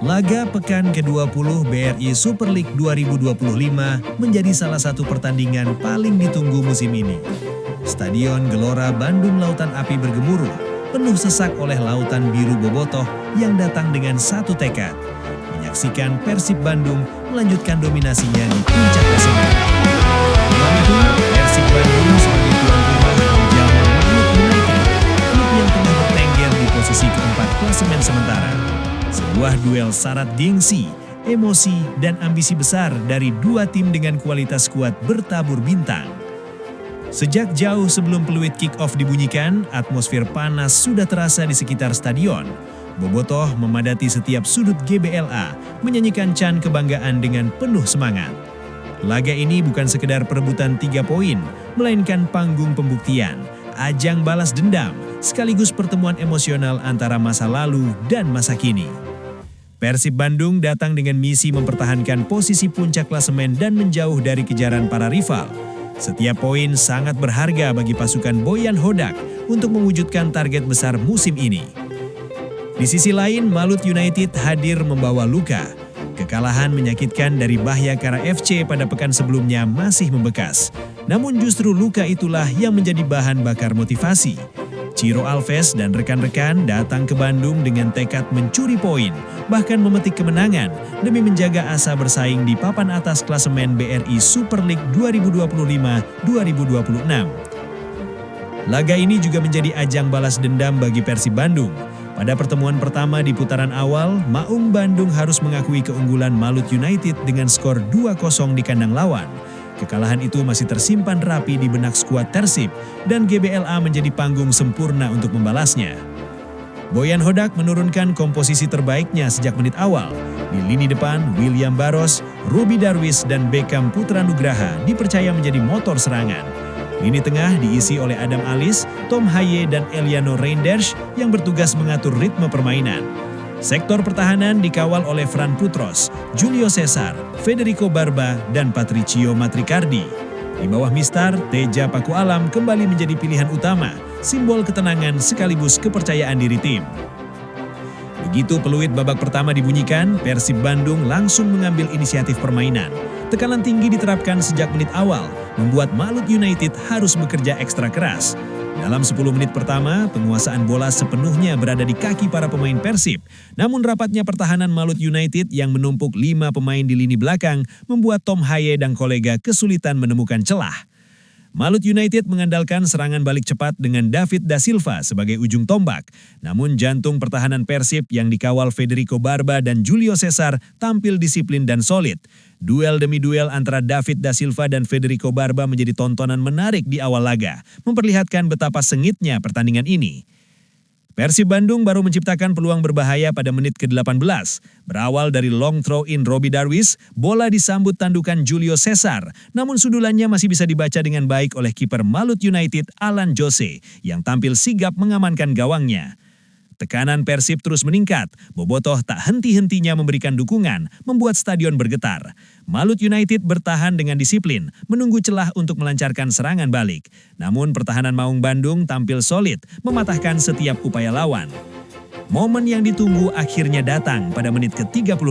Laga pekan ke-20 BRI Super League 2025 menjadi salah satu pertandingan paling ditunggu musim ini. Stadion Gelora Bandung Lautan Api bergemuruh, penuh sesak oleh lautan biru bobotoh yang datang dengan satu tekad. Menyaksikan Persib Bandung melanjutkan dominasinya di puncak klasemen. Malam itu, Persib Bandung sebagai tuan rumah menjamu Malut United, klub yang tengah bertengger di posisi keempat klasemen sementara. Sebuah duel syarat gengsi, emosi, dan ambisi besar dari dua tim dengan kualitas kuat bertabur bintang. Sejak jauh sebelum peluit kick-off dibunyikan, atmosfer panas sudah terasa di sekitar stadion. Bobotoh memadati setiap sudut GBLA, menyanyikan can kebanggaan dengan penuh semangat. Laga ini bukan sekedar perebutan 3 poin, melainkan panggung pembuktian, ajang balas dendam, sekaligus pertemuan emosional antara masa lalu dan masa kini. Persib Bandung datang dengan misi mempertahankan posisi puncak klasemen dan menjauh dari kejaran para rival. Setiap poin sangat berharga bagi pasukan Boyan Hodak untuk mewujudkan target besar musim ini. Di sisi lain, Malut United hadir membawa luka. Kekalahan menyakitkan dari Bahyakara FC pada pekan sebelumnya masih membekas. Namun justru luka itulah yang menjadi bahan bakar motivasi. Ciro Alves dan rekan-rekan datang ke Bandung dengan tekad mencuri poin, bahkan memetik kemenangan demi menjaga asa bersaing di papan atas klasemen BRI Super League 2025-2026. Laga ini juga menjadi ajang balas dendam bagi Persib Bandung. Pada pertemuan pertama di putaran awal, Maung Bandung harus mengakui keunggulan Malut United dengan skor 2-0 di kandang lawan. Kekalahan itu masih tersimpan rapi di benak skuad Persib dan GBLA menjadi panggung sempurna untuk membalasnya. Boyan Hodak menurunkan komposisi terbaiknya sejak menit awal. Di lini depan, William Barros, Ruby Darwis, dan Beckham Putra Nugraha dipercaya menjadi motor serangan. Lini tengah diisi oleh Adam Alis, Tom Haye, dan Eliano Reinders yang bertugas mengatur ritme permainan. Sektor pertahanan dikawal oleh Fran Putros, Julio Cesar, Federico Barba, dan Patricio Matricardi. Di bawah Mistar, Teja Paku Alam kembali menjadi pilihan utama, simbol ketenangan sekaligus kepercayaan diri tim. Begitu peluit babak pertama dibunyikan, Persib Bandung langsung mengambil inisiatif permainan. Tekanan tinggi diterapkan sejak menit awal, membuat Malut United harus bekerja ekstra keras. Dalam 10 menit pertama, penguasaan bola sepenuhnya berada di kaki para pemain Persib. Namun rapatnya pertahanan Malut United yang menumpuk 5 pemain di lini belakang membuat Tom Haye dan kolega kesulitan menemukan celah. Malut United mengandalkan serangan balik cepat dengan David Da Silva sebagai ujung tombak. Namun jantung pertahanan Persib yang dikawal Federico Barba dan Julio Cesar tampil disiplin dan solid. Duel demi duel antara David Da Silva dan Federico Barba menjadi tontonan menarik di awal laga, memperlihatkan betapa sengitnya pertandingan ini. Persib Bandung baru menciptakan peluang berbahaya pada menit ke-18. Berawal dari long throw in Ruby Darwis, bola disambut tandukan Julio Cesar, namun sundulannya masih bisa dibaca dengan baik oleh kiper Malut United Alan Jose yang tampil sigap mengamankan gawangnya. Tekanan Persib terus meningkat, Bobotoh tak henti-hentinya memberikan dukungan, membuat stadion bergetar. Malut United bertahan dengan disiplin, menunggu celah untuk melancarkan serangan balik. Namun pertahanan Maung Bandung tampil solid, mematahkan setiap upaya lawan. Momen yang ditunggu akhirnya datang pada menit ke-35.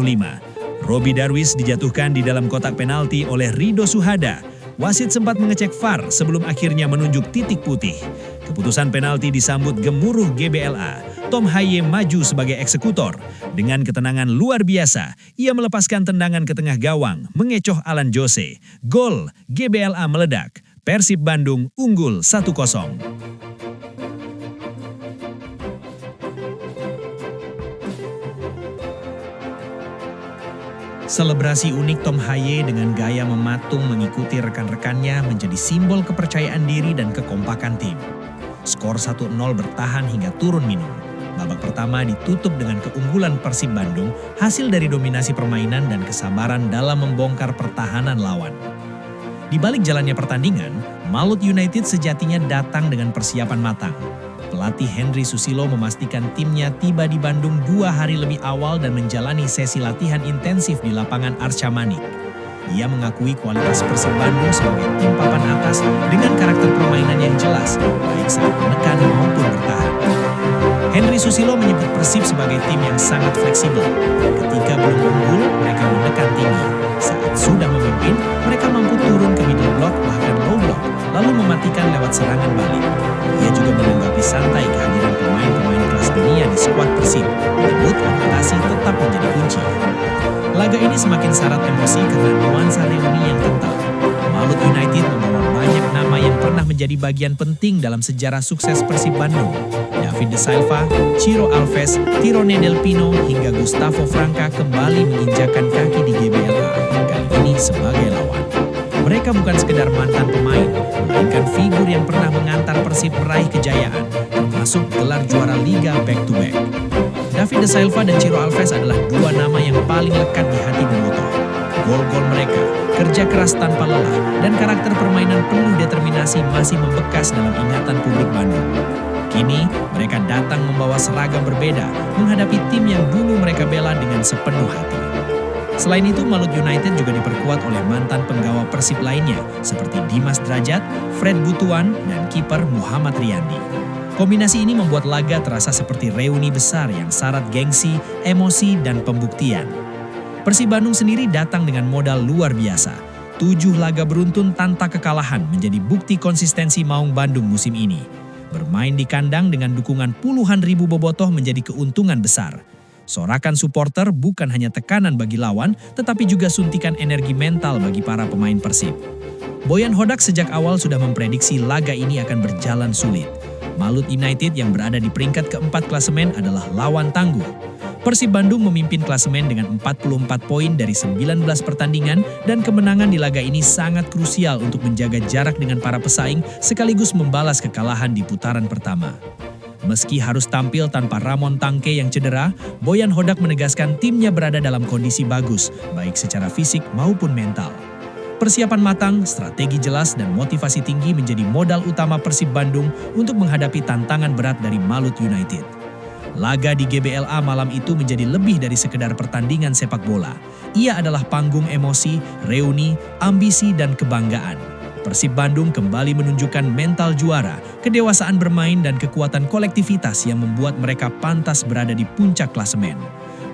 Ruby Darwis dijatuhkan di dalam kotak penalti oleh Rido Suhada. Wasit sempat mengecek VAR sebelum akhirnya menunjuk titik putih. Keputusan penalti disambut gemuruh GBLA. Tom Haye maju sebagai eksekutor. Dengan ketenangan luar biasa, ia melepaskan tendangan ke tengah gawang, mengecoh Alan Jose. Gol, GBLA meledak. Persib Bandung unggul 1-0. Selebrasi unik Tom Haye dengan gaya mematung mengikuti rekan-rekannya menjadi simbol kepercayaan diri dan kekompakan tim. Skor 1-0 bertahan hingga turun minum. Babak pertama ditutup dengan keunggulan Persib Bandung, hasil dari dominasi permainan dan kesabaran dalam membongkar pertahanan lawan. Di balik jalannya pertandingan, Malut United sejatinya datang dengan persiapan matang. Pelatih Henry Susilo memastikan timnya tiba di Bandung 2 hari lebih awal dan menjalani sesi latihan intensif di lapangan Arca Manik. Ia mengakui kualitas Persib Bandung sebagai tim papan atas dengan karakter permainan yang jelas, baik saat menekan maupun bertahan. Henry Susilo menyebut Persib sebagai tim yang sangat fleksibel. Ketika belum unggul, mereka menekan tinggi. Saat sudah memimpin, mereka mampu turun ke middle block bahkan low block, lalu mematikan lewat serangan balik. Ia juga menanggapi santai kehadiran pemain-pemain kelas dunia di skuad Persib, menyebut adaptasi tetap menjadi kunci. Laga ini semakin syarat emosi karena nuansa reuni yang kental. Malut United membawa banyak nama yang pernah menjadi bagian penting dalam sejarah sukses Persib Bandung. David De Silva, Ciro Alves, Tirone Del Pino, hingga Gustavo Franca kembali menginjakan kaki di GBLA, kali ini sebagai lawan. Mereka bukan sekedar mantan pemain, melainkan figur yang pernah mengantar Persib meraih kejayaan, termasuk gelar juara Liga back-to-back. David De Silva dan Ciro Alves adalah dua nama yang paling lekat di hati bobotoh. Gol-gol mereka, kerja keras tanpa lelah, dan karakter permainan penuh determinasi masih membekas dalam ingatan publik Bandung. Kini, mereka datang membawa seragam berbeda, menghadapi tim yang dulu mereka bela dengan sepenuh hati. Selain itu, Malut United juga diperkuat oleh mantan penggawa Persib lainnya, seperti Dimas Drajat, Fred Butuan, dan kiper Muhammad Riyandi. Kombinasi ini membuat laga terasa seperti reuni besar yang syarat gengsi, emosi, dan pembuktian. Persib Bandung sendiri datang dengan modal luar biasa. 7 laga beruntun tanpa kekalahan menjadi bukti konsistensi Maung Bandung musim ini. Bermain di kandang dengan dukungan puluhan ribu bobotoh menjadi keuntungan besar. Sorakan supporter bukan hanya tekanan bagi lawan, tetapi juga suntikan energi mental bagi para pemain Persib. Boyan Hodak sejak awal sudah memprediksi laga ini akan berjalan sulit. Malut United yang berada di peringkat keempat klasemen adalah lawan tangguh. Persib Bandung memimpin klasemen dengan 44 poin dari 19 pertandingan dan kemenangan di laga ini sangat krusial untuk menjaga jarak dengan para pesaing sekaligus membalas kekalahan di putaran pertama. Meski harus tampil tanpa Ramon Tangke yang cedera, Boyan Hodak menegaskan timnya berada dalam kondisi bagus, baik secara fisik maupun mental. Persiapan matang, strategi jelas, dan motivasi tinggi menjadi modal utama Persib Bandung untuk menghadapi tantangan berat dari Malut United. Laga di GBLA malam itu menjadi lebih dari sekedar pertandingan sepak bola. Ia adalah panggung emosi, reuni, ambisi, dan kebanggaan. Persib Bandung kembali menunjukkan mental juara, kedewasaan bermain, dan kekuatan kolektivitas yang membuat mereka pantas berada di puncak klasemen.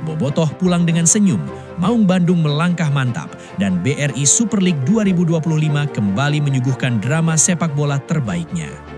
Bobotoh pulang dengan senyum, Maung Bandung melangkah mantap, dan BRI Super League 2025 kembali menyuguhkan drama sepak bola terbaiknya.